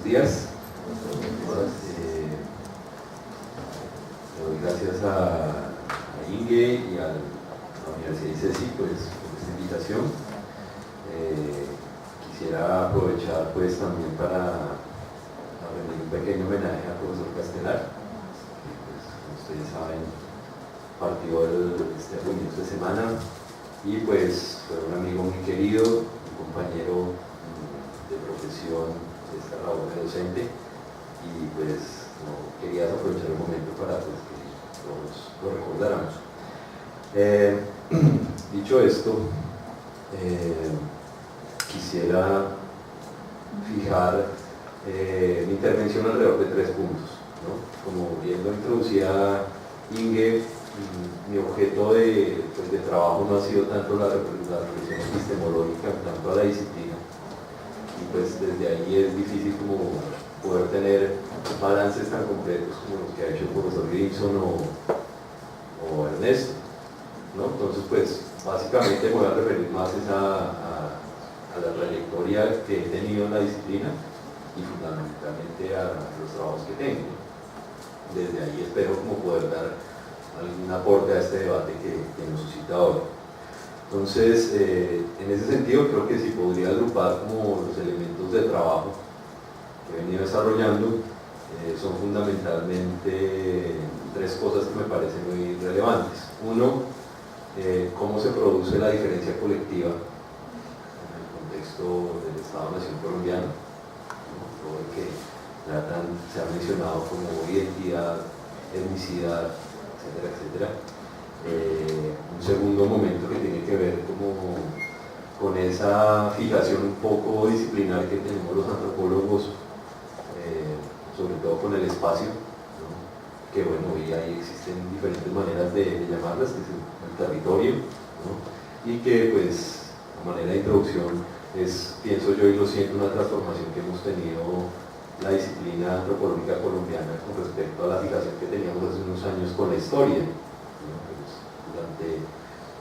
días. Le doy gracias a Inge y a la Universidad ICESI pues, por esta invitación. Quisiera aprovechar pues, también para rendir un pequeño homenaje al profesor Castelar, que pues, como ustedes saben partió este comienzo de semana y pues fue un amigo muy querido, un compañero de profesión de esta labor de docente, y pues no quería aprovechar el momento para pues, que todos lo recordáramos. Dicho esto, quisiera fijar mi intervención alrededor de 3 puntos, ¿no? Como bien lo introducía Inge, mi objeto de trabajo no ha sido tanto la reflexión epistemológica en tanto a la disciplina, y pues desde ahí es difícil como poder tener balances tan completos como los que ha hecho el profesor Grimson o Ernesto, ¿no? Entonces pues básicamente me voy a referir más a la trayectoria que he tenido en la disciplina y fundamentalmente a los trabajos que tengo. Desde ahí espero como poder dar algún aporte a este debate que nos suscita hoy. Entonces, en ese sentido creo que sí podría agrupar como los elementos de trabajo que he venido desarrollando. Son fundamentalmente 3 cosas que me parecen muy relevantes. Uno, cómo se produce la diferencia colectiva en el contexto del Estado-Nación colombiano, ¿no? Todo lo que se ha mencionado como identidad, etnicidad, etcétera, etcétera. Un segundo momento que tiene que ver como con esa fijación un poco disciplinar que tenemos los antropólogos, sobre todo con el espacio, ¿no? Que bueno, hoy ahí existen diferentes maneras de llamarlas, que es el territorio, ¿no? Y que pues a manera de introducción es, pienso yo y lo siento, una transformación que hemos tenido la disciplina antropológica colombiana con respecto a la fijación que teníamos hace unos años con la historia, ¿no? Pues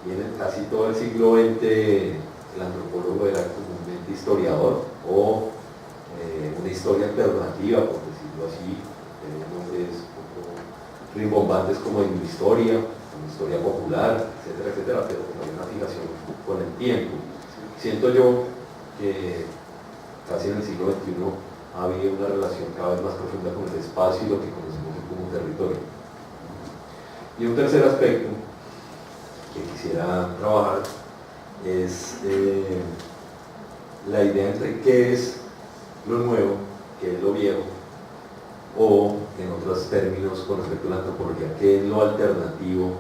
y en casi todo el siglo XX el antropólogo era comúnmente historiador o una historia alternativa, por decirlo así, nombres un poco rimbombantes como en historia popular, etcétera, etcétera, pero hay una fijación con el tiempo. Siento yo que casi en el siglo XXI ha habido una relación cada vez más profunda con el espacio y lo que conocemos como territorio. Y un tercer aspecto que quisiera trabajar es la idea entre qué es lo nuevo, qué es lo viejo, o en otros términos con respecto a la antropología, qué es lo alternativo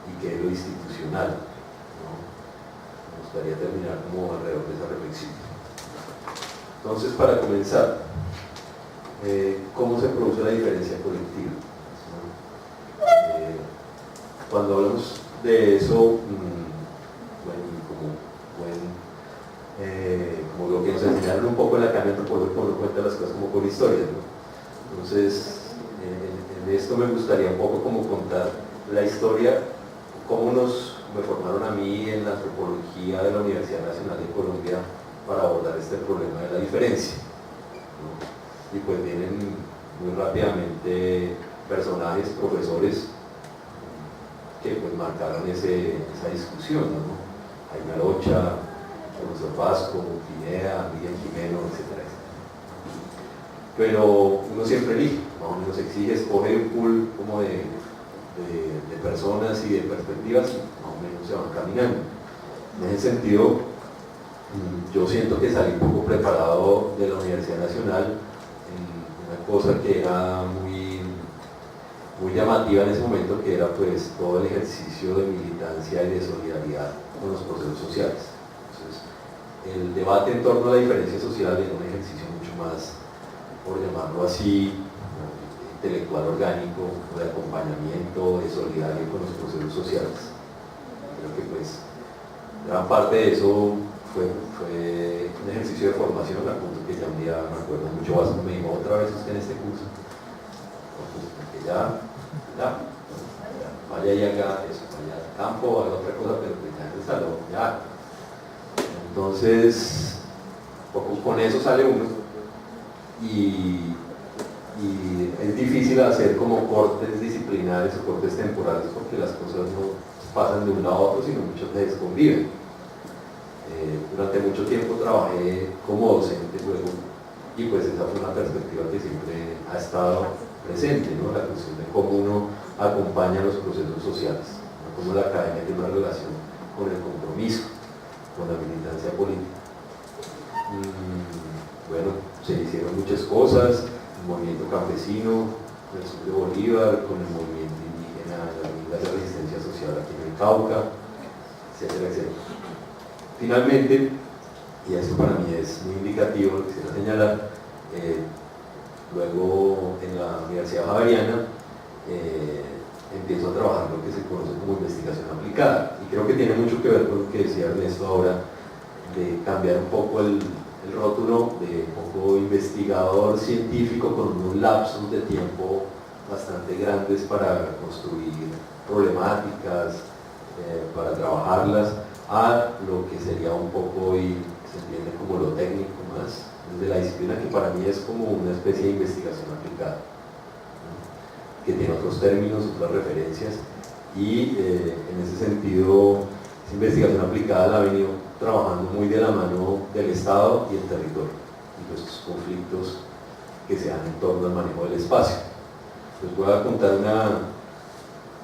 y qué es lo institucional, ¿no? Me gustaría terminar como alrededor de esa reflexión. Entonces, para comenzar, ¿cómo se produce la diferencia colectiva? Cuando hablamos de eso, como lo que nos enseñaron un poco en la academia antropológica, uno cuenta las cosas como por historias, ¿no? Entonces, en esto me gustaría un poco como contar la historia, cómo me formaron a mí en la antropología de la Universidad Nacional de Colombia para abordar este problema de la diferencia, ¿no? Y pues vienen muy rápidamente personajes, profesores que pues marcaron esa discusión, ¿no? Jaime Arocha, profesor Vasco, Pineda, Miguel Jimeno, etcétera, etcétera. Pero uno siempre elige, más o menos exige, escoge un pool como de personas y de perspectivas y más o menos se van caminando. En ese sentido, yo siento que salí un poco preparado de la Universidad Nacional en una cosa que era muy llamativa en ese momento, que era pues todo el ejercicio de militancia y de solidaridad con los procesos sociales. Entonces, el debate en torno a la diferencia social era un ejercicio mucho más, por llamarlo así, intelectual orgánico, de acompañamiento, de solidaridad con los procesos sociales. Creo que pues gran parte de eso fue un ejercicio de formación, a punto que ya un día me acuerdo mucho Vasco me dijo, otra vez usted en este curso, pues, porque ya, vaya y haga eso, vaya al campo, haga otra cosa, pero pues ya en el salón, ya. Entonces, poco con eso sale uno, y es difícil hacer como cortes disciplinares o cortes temporales porque las cosas no pasan de un lado a otro, sino muchas veces conviven. Durante mucho tiempo trabajé como docente luego, y pues esa fue una perspectiva que siempre ha estado presente, ¿no? La cuestión de cómo uno acompaña los procesos sociales, ¿no? Cómo la academia tiene una relación con el compromiso, con la militancia política. Bueno, se hicieron muchas cosas, el movimiento campesino, el sur de Bolívar, con el movimiento indígena, las ligas de resistencia social aquí en el Cauca, etcétera, etcétera. Finalmente, y esto para mí es muy indicativo, lo quisiera señalar, luego en la Universidad Javeriana empiezo a trabajar lo que se conoce como investigación aplicada, y creo que tiene mucho que ver con lo que decía Ernesto ahora, de cambiar un poco el rótulo de un poco investigador científico con unos lapsos de tiempo bastante grandes para construir problemáticas, para trabajarlas, a lo que sería un poco hoy se entiende como lo técnico más, desde la disciplina que para mí es como una especie de investigación aplicada, ¿no? Que tiene otros términos, otras referencias, y en ese sentido esa investigación aplicada la ha venido trabajando muy de la mano del Estado y el territorio, y los conflictos que se dan en torno al manejo del espacio. Les voy a contar una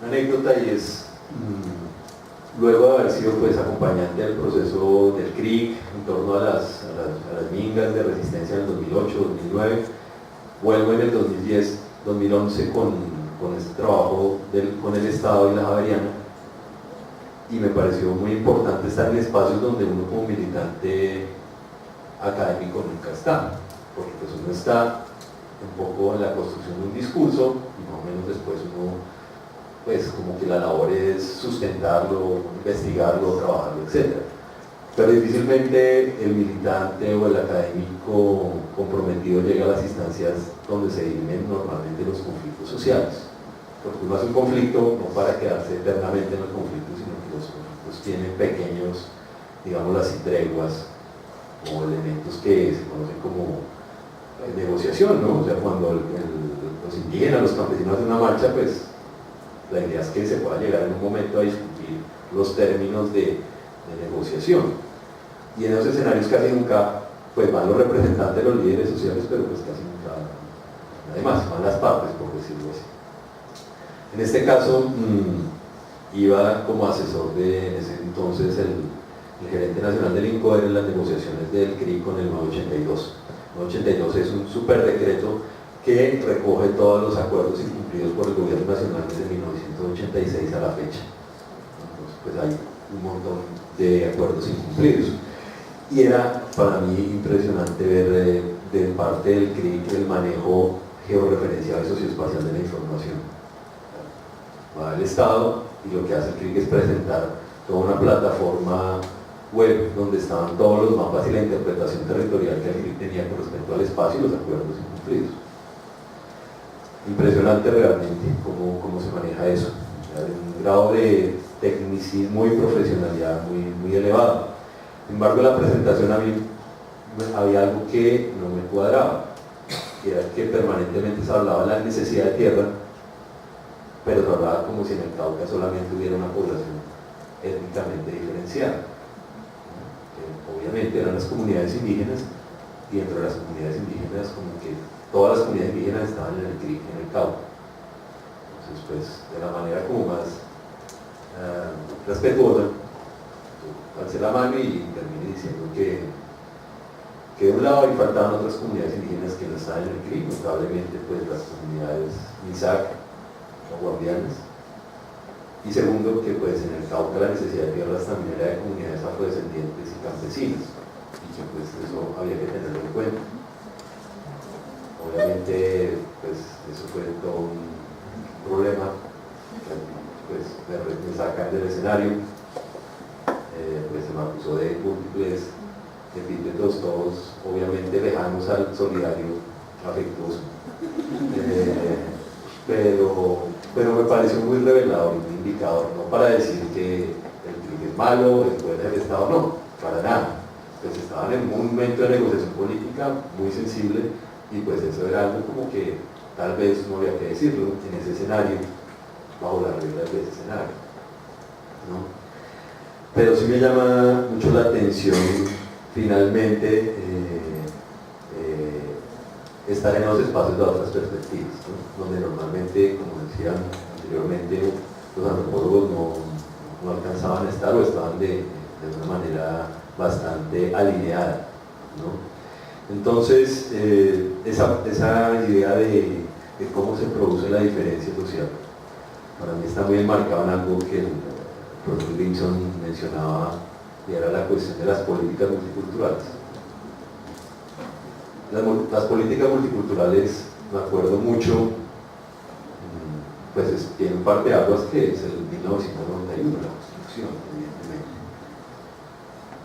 anécdota, y es luego de haber sido pues acompañante del proceso del CRIC en torno a las mingas de resistencia en el 2008, 2009, vuelvo en el 2010, 2011 con este trabajo con el Estado y la Javeriana, y me pareció muy importante estar en espacios donde uno como militante académico nunca está, porque pues uno está un poco en la construcción de un discurso y más o menos después uno pues como que la labor es sustentarlo, investigarlo, trabajarlo, etc. Pero difícilmente el militante o el académico comprometido llega a las instancias donde se dirimen normalmente los conflictos sociales, porque uno hace un conflicto no para quedarse eternamente en el conflicto, sino que los conflictos tienen pequeños, digamos así, treguas o elementos que se conocen como negociación, ¿no? O sea, cuando los indígenas, los campesinos hacen una marcha, pues la idea es que se pueda llegar en un momento a discutir los términos de negociación, y en esos escenarios casi nunca pues van los representantes, los líderes sociales, pero pues casi nunca, además van las partes, por decirlo así. En este caso iba como asesor de en ese entonces el gerente nacional del INCODER en las negociaciones del CRI con el 982. El 982 es un super decreto que recoge todos los acuerdos incumplidos por el gobierno nacional desde 1986 a la fecha. Entonces, pues hay un montón de acuerdos incumplidos. Y era para mí impresionante ver de parte del CRIC el manejo georreferencial y socioespacial de la información. Va al Estado y lo que hace el CRIC es presentar toda una plataforma web donde estaban todos los mapas y la interpretación territorial que el CRIC tenía con respecto al espacio y los acuerdos incumplidos. Impresionante realmente cómo se maneja eso, un grado de tecnicismo y profesionalidad muy elevado. Sin embargo, en la presentación había algo que no me cuadraba, y era que permanentemente se hablaba de la necesidad de tierra, pero se hablaba como si en el Cauca solamente hubiera una población étnicamente diferenciada. Obviamente eran las comunidades indígenas, y dentro de las comunidades indígenas como que todas las comunidades indígenas estaban en el CRIC, en el Cauca. Entonces, pues, de la manera como más respetuosa, alcé la mano y terminé diciendo que de un lado ahí faltaban otras comunidades indígenas que no estaban en el CRIC, notablemente pues las comunidades MISAC o guardianes, y segundo, que pues en el Cauca la necesidad de tierras también era de comunidades afrodescendientes y campesinas, y que pues eso había que tenerlo en cuenta. Obviamente, pues eso fue todo un problema, pues me sacan del escenario, pues se me acusó de múltiples epítetos, todos obviamente lejanos al solidario afectuoso, pero me pareció muy revelador y muy indicador, no para decir que el CRIC es malo, el poder del Estado, no, para nada. Pues estaban en un momento de negociación política muy sensible, Y pues eso era algo como que tal vez no había que decirlo en ese escenario, bajo las reglas de ese escenario, ¿no? Pero sí me llama mucho la atención finalmente estar en los espacios de otras perspectivas, ¿no? Donde normalmente, como decían anteriormente, los antropólogos no alcanzaban a estar o estaban de una manera bastante alineada, ¿no? Entonces, esa idea de cómo se produce la diferencia social, para mí está muy enmarcado en algo que el profesor Grimson mencionaba, y era la cuestión de las políticas multiculturales. Las políticas multiculturales, me acuerdo mucho, pues tiene un par de aguas que es el 1991, la Constitución, evidentemente.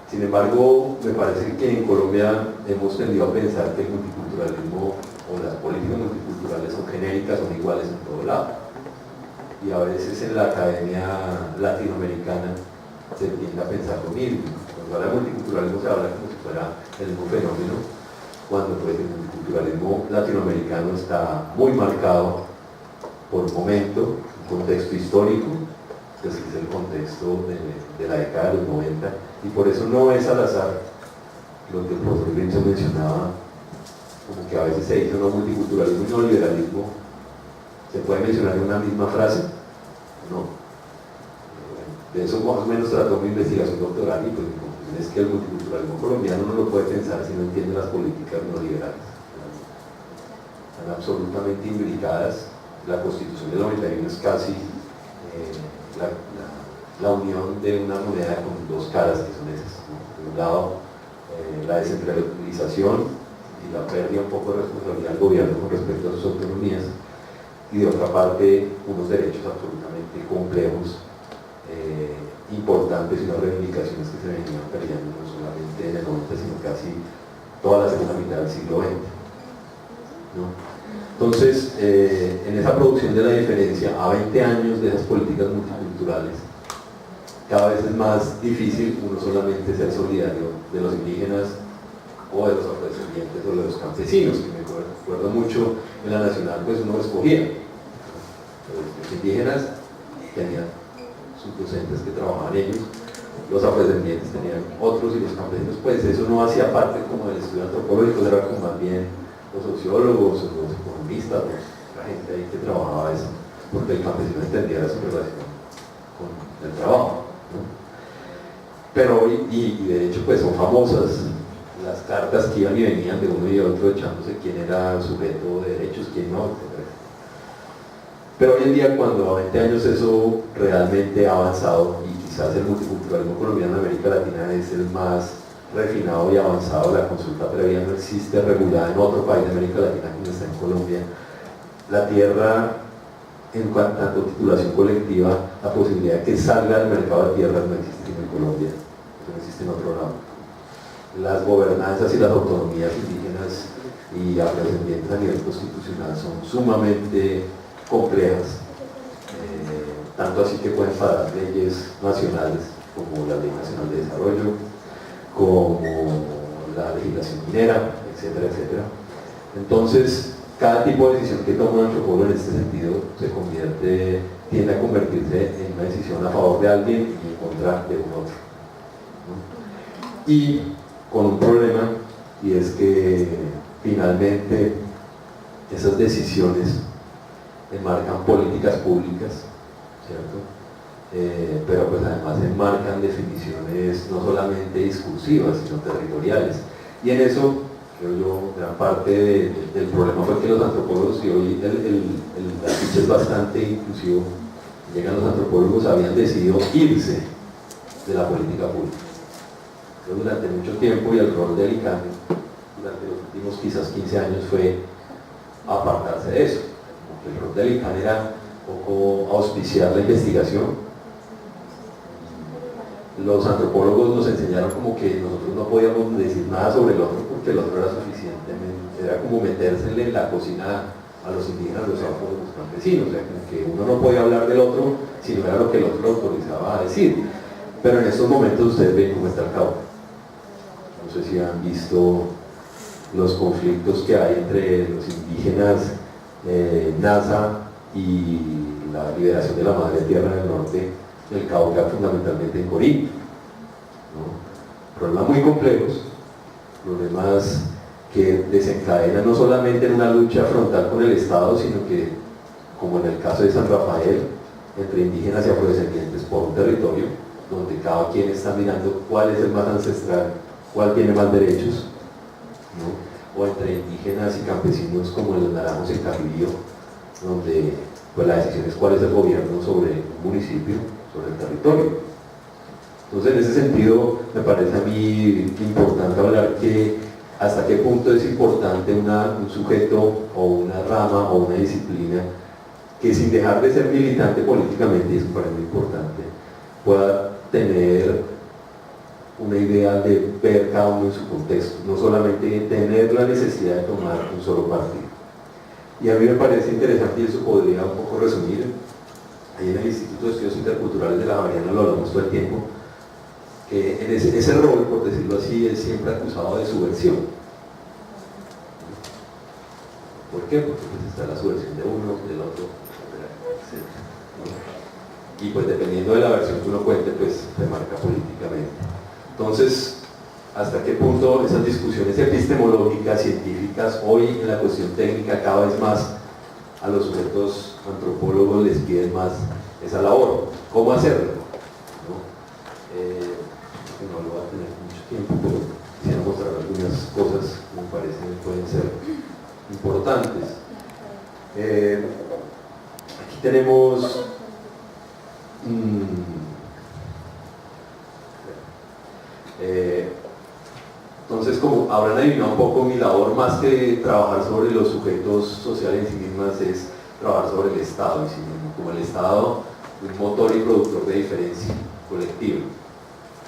Sin embargo, me parece que en Colombia hemos tendido a pensar que el multiculturalismo o las políticas multiculturales son genéricas, son iguales en todo lado. Y a veces en la academia latinoamericana se tiende a pensar lo mismo. Cuando habla de multiculturalismo se habla como si fuera el mismo fenómeno, cuando pues el multiculturalismo latinoamericano está muy marcado por un momento, un contexto histórico, que es el contexto de la década de los 90, y por eso no es al azar lo que el profesor Grimson mencionaba, como que a veces se dice multiculturalismo y neoliberalismo, ¿se puede mencionar en una misma frase? No. De eso más o menos trató mi investigación doctoral, y pues mi conclusión es que el multiculturalismo colombiano no lo puede pensar si no entiende las políticas neoliberales. Están absolutamente imbricadas. La Constitución del 91 es casi la unión de una moneda con dos caras, que son esas, ¿no? De un lado, la descentralización y la pérdida un poco de responsabilidad del gobierno con respecto a sus autonomías, y de otra parte, unos derechos absolutamente complejos, importantes, y unas reivindicaciones que se venían perdiendo no solamente en el 90, sino casi toda la segunda mitad del siglo XX, ¿no? Entonces, en esa producción de la diferencia, a 20 años de esas políticas multiculturales, cada vez es más difícil uno solamente ser solidario de los indígenas o de los afrodescendientes o de los campesinos, que me acuerdo mucho en la nacional, pues uno escogía. Los indígenas tenían sus docentes que trabajaban ellos, los afrodescendientes tenían otros, y los campesinos, pues eso no hacía parte como del estudio antropológico, era como más bien los sociólogos, los economistas, la gente ahí que trabajaba eso, porque el campesino entendía su relación con el trabajo, ¿no? Pero hoy, y de hecho pues son famosas las cartas que iban y venían de uno y otro echándose quién era sujeto de derechos, quién no, etc. Pero hoy en día, cuando a 20 años eso realmente ha avanzado, y quizás el multiculturalismo colombiano en América Latina es el más refinado y avanzado, la consulta previa no existe regulada en otro país de América Latina que no está en Colombia, la tierra, en tanto titulación colectiva, la posibilidad de que salga del mercado de tierras no existe en Colombia, no existe en otro lado. Las gobernanzas y las autonomías indígenas y afrodescendientes a nivel constitucional son sumamente complejas, tanto así que pueden parar leyes nacionales como la Ley Nacional de Desarrollo, como la legislación minera, etcétera, etcétera. Entonces, cada tipo de decisión que toma un antropólogo en este sentido tiende a convertirse en una decisión a favor de alguien y en contra de un otro, ¿no? Y con un problema, y es que finalmente esas decisiones enmarcan políticas públicas, ¿cierto? Pero pues además enmarcan definiciones no solamente discursivas, sino territoriales. Y en eso, creo yo, gran parte del problema fue que los antropólogos, y hoy el afiche es bastante inclusivo, llegan los antropólogos, habían decidido irse de la política pública. Pero durante mucho tiempo, y el rol del ICANN durante los últimos quizás 15 años fue apartarse de eso. El rol del ICANN era un poco auspiciar la investigación. Los antropólogos nos enseñaron como que nosotros no podíamos decir nada sobre el otro porque el otro era suficientemente, era como metérsele en la cocina a los indígenas, los afros, los campesinos, o sea, como que uno no podía hablar del otro si no era lo que el otro autorizaba a decir. Pero en estos momentos ustedes ven cómo está el cauce. No sé si han visto los conflictos que hay entre los indígenas, NASA y la liberación de la Madre Tierra del Norte del Cauca, fundamentalmente en Corinto, ¿no? Problemas muy complejos, problemas que desencadenan no solamente en una lucha frontal con el Estado, sino que, como en el caso de San Rafael, entre indígenas y afrodescendientes por un territorio, donde cada quien está mirando cuál es el más ancestral, cuál tiene más derechos, ¿no? O entre indígenas y campesinos como en los Naranjos en Cabirío, donde pues, la decisión es cuál es el gobierno sobre un municipio, sobre el territorio. Entonces, en ese sentido, me parece a mí importante hablar que hasta qué punto es importante un sujeto o una rama o una disciplina que, sin dejar de ser militante políticamente, y eso me parece muy importante, pueda tener una idea de ver cada uno en su contexto, no solamente tener la necesidad de tomar un solo partido. Y a mí me parece interesante, y eso podría un poco resumir, ahí en el Instituto de Estudios Interculturales de la Javeriana lo hablamos todo el tiempo, que en ese rol, por decirlo así, es siempre acusado de subversión. ¿Por qué? Porque pues está la subversión de uno, del otro, etc. Y pues dependiendo de la versión que uno cuente, pues se marca políticamente. Entonces, ¿hasta qué punto esas discusiones epistemológicas, científicas, hoy en la cuestión técnica cada vez más a los sujetos antropólogos les piden más esa labor? ¿Cómo hacerlo? No lo va a tener mucho tiempo, pero quisiera mostrar algunas cosas que me parece que pueden ser importantes. Aquí tenemos entonces, como habrán adivinado un poco, mi labor, más que trabajar sobre los sujetos sociales en sí mismas, es trabajar sobre el Estado en sí mismo, como el Estado, un motor y productor de diferencia colectiva.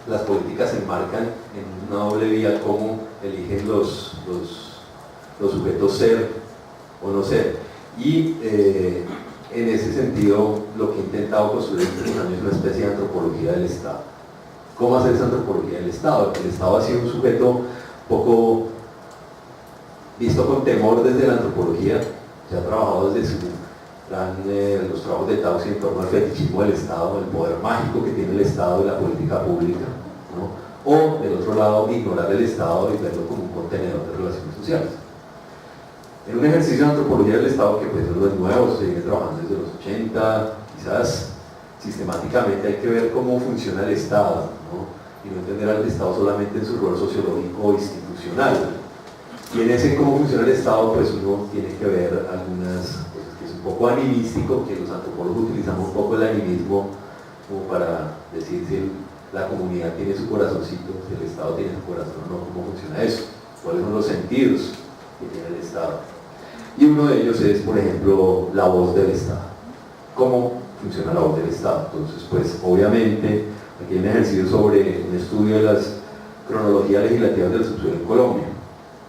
Las políticas se enmarcan en una doble vía, cómo eligen los sujetos ser o no ser. Y en ese sentido, lo que he intentado construir en estos años es una especie de antropología del Estado. ¿Cómo hacer esa antropología del Estado? El Estado ha sido un sujeto poco visto con temor desde la antropología. Se ha trabajado desde los trabajos de Taussig en torno al fetichismo del Estado, el poder mágico que tiene el Estado y la política pública, ¿no? O, del otro lado, ignorar el Estado y verlo como un contenedor de relaciones sociales. En un ejercicio de antropología del Estado que pues no es nuevo, se viene trabajando desde los 80, quizás sistemáticamente hay que ver cómo funciona el Estado, ¿no? Y no entender al Estado solamente en su rol sociológico o institucional. Y en ese cómo funciona el Estado, pues uno tiene que ver algunas cosas que es un poco animístico, que los antropólogos utilizamos un poco el animismo como para decir si la comunidad tiene su corazoncito, si el Estado tiene su corazón o no, cómo funciona eso, cuáles son los sentidos que tiene el Estado. Y uno de ellos es, por ejemplo, la voz del Estado. ¿Cómo funciona la voz del Estado? Entonces, pues obviamente, aquí hay un ejercicio sobre un estudio de las cronologías legislativas del subsuelo en Colombia,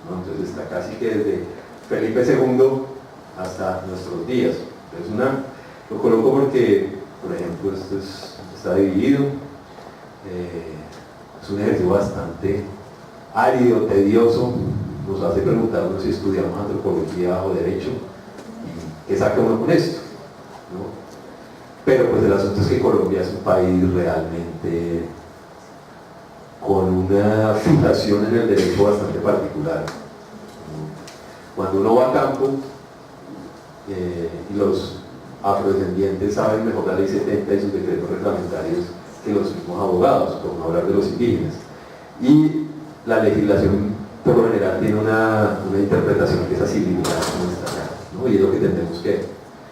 ¿no? Entonces está casi que desde Felipe II hasta nuestros días. Entonces lo coloco porque, por ejemplo, está dividido, es un ejercicio bastante árido, tedioso, nos hace preguntarnos si estudiamos antropología o derecho y qué saca uno con esto, ¿no? Pero pues el asunto es que Colombia es un país realmente con una fijación en el derecho bastante particular. Cuando uno va a campo, y los afrodescendientes saben mejor la ley 70 y sus decretos reglamentarios que los mismos abogados, por no hablar de los indígenas. Y la legislación por lo general tiene una interpretación que es así limitada como está acá, ¿no? Y es lo que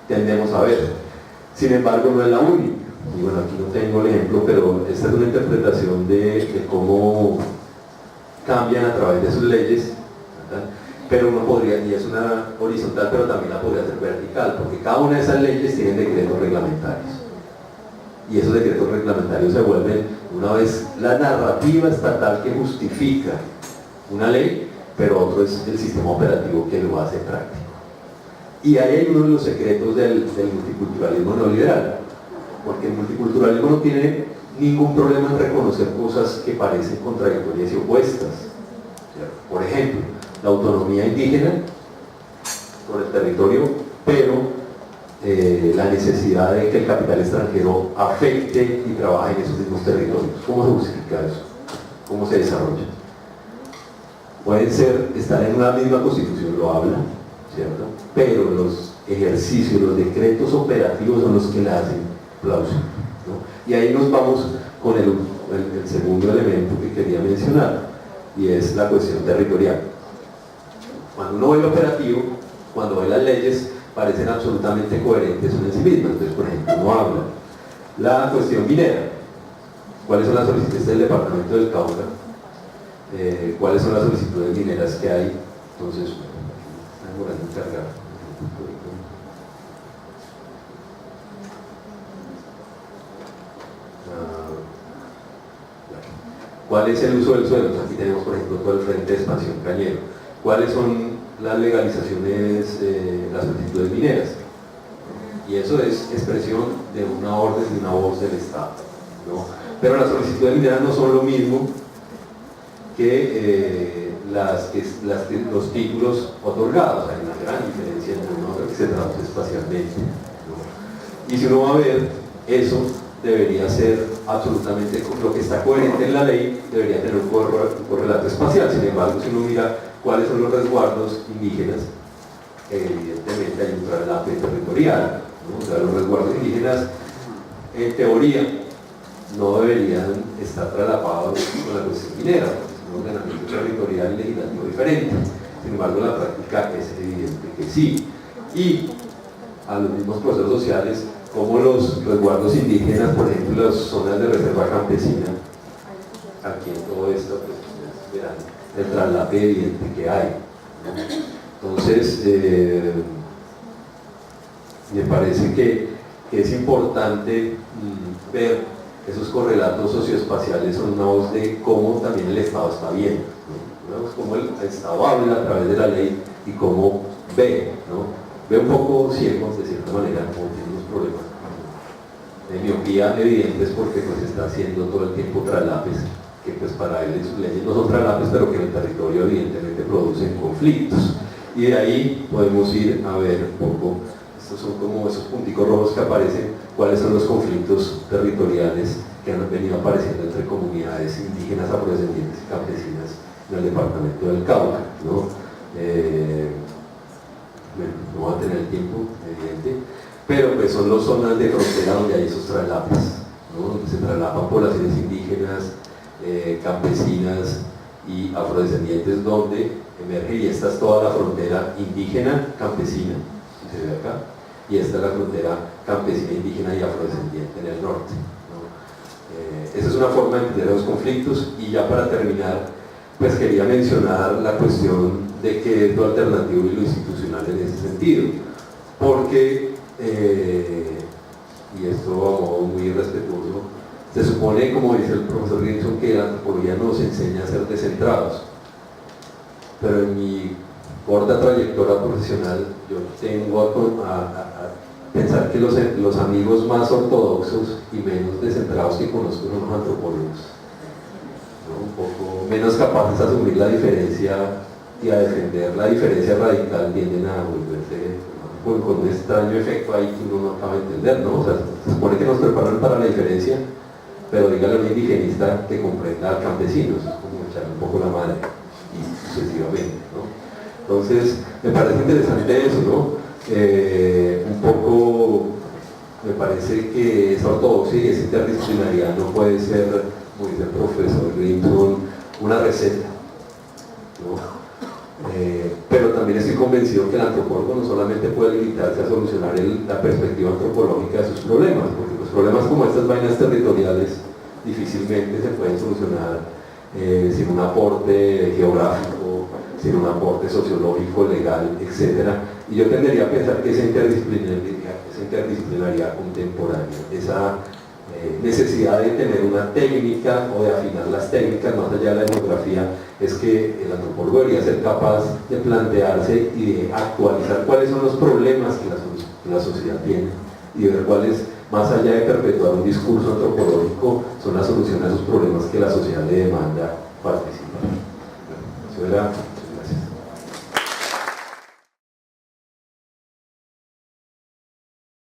tendemos a ver. Sin embargo, no es la única. Y bueno, aquí no tengo el ejemplo, pero esta es una interpretación de cómo cambian a través de sus leyes, ¿verdad? Pero uno podría, y es una horizontal, pero también la podría hacer vertical, porque cada una de esas leyes tienen decretos reglamentarios. Y esos decretos reglamentarios se vuelven, una vez, la narrativa estatal que justifica una ley, pero otro es el sistema operativo que lo hace práctico. Y ahí hay uno de los secretos del multiculturalismo neoliberal, porque el multiculturalismo no tiene ningún problema en reconocer cosas que parecen contradictorias y opuestas. Por ejemplo, la autonomía indígena sobre el territorio, pero la necesidad de que el capital extranjero afecte y trabaje en esos mismos territorios. ¿Cómo se justifica eso? ¿Cómo se desarrolla? Pueden ser, estar en una misma constitución, lo habla, ¿cierto? Pero los ejercicios, los decretos operativos son los que la hacen plausible, ¿no? Y ahí nos vamos con el segundo elemento que quería mencionar, y es la cuestión territorial. Cuando uno ve el operativo, cuando ve las leyes, parecen absolutamente coherentes una en sí mismas. Entonces, por ejemplo, uno habla la cuestión minera. ¿Cuáles son las solicitudes del departamento del Cauca? ¿Cuáles son las solicitudes mineras que hay? Entonces, está demorando en cargar. ¿Cuál es el uso del suelo? Aquí tenemos, por ejemplo, todo el frente de expansión cañero. ¿Cuáles son las legalizaciones, las solicitudes mineras? Y eso es expresión de una orden, de una voz del Estado, ¿no? Pero las solicitudes mineras no son lo mismo que los títulos otorgados. Hay una gran diferencia entre uno que se traduce espacialmente, ¿no? Y si uno va a ver, eso debería ser absolutamente, lo que está coherente en la ley debería tener un correlato espacial. Sin embargo, si uno mira cuáles son los resguardos indígenas, evidentemente hay un traslape territorial, ¿no? O sea, los resguardos indígenas, en teoría, no deberían estar traslapados con la cuestión minera, porque es un ordenamiento territorial y legislativo diferente. Sin embargo, en la práctica es evidente que sí. Y a los mismos procesos sociales, como los resguardos indígenas, por ejemplo, las zonas de reserva campesina, aquí en todo esto, pues ustedes verán el traslape evidente que hay, ¿no? Entonces, me parece que es importante ver esos correlatos socioespaciales, son una voz de cómo también el Estado está viendo, ¿no? Una voz cómo el Estado habla a través de la ley y cómo ve, ¿no? Ve un poco ciego, de cierta manera, como tiene unos problemas de miopía evidentes, porque pues está haciendo todo el tiempo traslapes, que pues para él sus leyes no son traslapes, pero que en el territorio evidentemente producen conflictos. Y de ahí podemos ir a ver un poco, estos son como esos punticos rojos que aparecen, cuáles son los conflictos territoriales que han venido apareciendo entre comunidades indígenas, afrodescendientes y campesinas en el departamento del Cauca, ¿no? Bueno, no va a tener el tiempo, evidente, pero pues son las zonas de frontera donde hay esos traslapes, ¿no? Donde se traslapan poblaciones indígenas, campesinas y afrodescendientes, donde emerge, y esta es toda la frontera indígena campesina, si se ve acá, y esta es la frontera campesina, indígena y afrodescendiente en el norte, ¿no? Esa es una forma de entender los conflictos. Y ya para terminar, pues quería mencionar la cuestión de qué es lo alternativo y lo institucional en ese sentido, porque, y esto a modo muy respetuoso, se supone, como dice el profesor Grimson, que la antropología nos enseña a ser descentrados, pero en mi corta trayectoria profesional yo tengo a pensar que los amigos más ortodoxos y menos descentrados que conozco son los antropólogos, ¿no? Un poco menos capaces de asumir la diferencia y a defender la diferencia radical, tienden a volverse con un extraño efecto ahí que uno no acaba de entender, ¿no? O sea, se supone que nos preparan para la diferencia, pero dígale a un indigenista que comprenda al campesino, eso es como echarle un poco la madre, y sucesivamente, ¿no? Entonces, me parece interesante eso, ¿no? Un poco, me parece que esa ortodoxia y esa interdisciplinaridad no puede ser, como dice el profesor Grimson, una receta, ¿no? Pero también estoy convencido que el antropólogo no solamente puede limitarse a solucionar la perspectiva antropológica de sus problemas, porque los problemas como estas vainas territoriales difícilmente se pueden solucionar sin un aporte geográfico, sin un aporte sociológico, legal, etc. Y yo tendería a pensar que esa interdisciplinaridad contemporánea, esa necesidad de tener una técnica o de afinar las técnicas más allá de la etnografía, es que el antropólogo debería ser capaz de plantearse y de actualizar cuáles son los problemas que la sociedad tiene y ver cuáles, más allá de perpetuar un discurso antropológico, son las soluciones a esos problemas que la sociedad le demanda participar. Eso era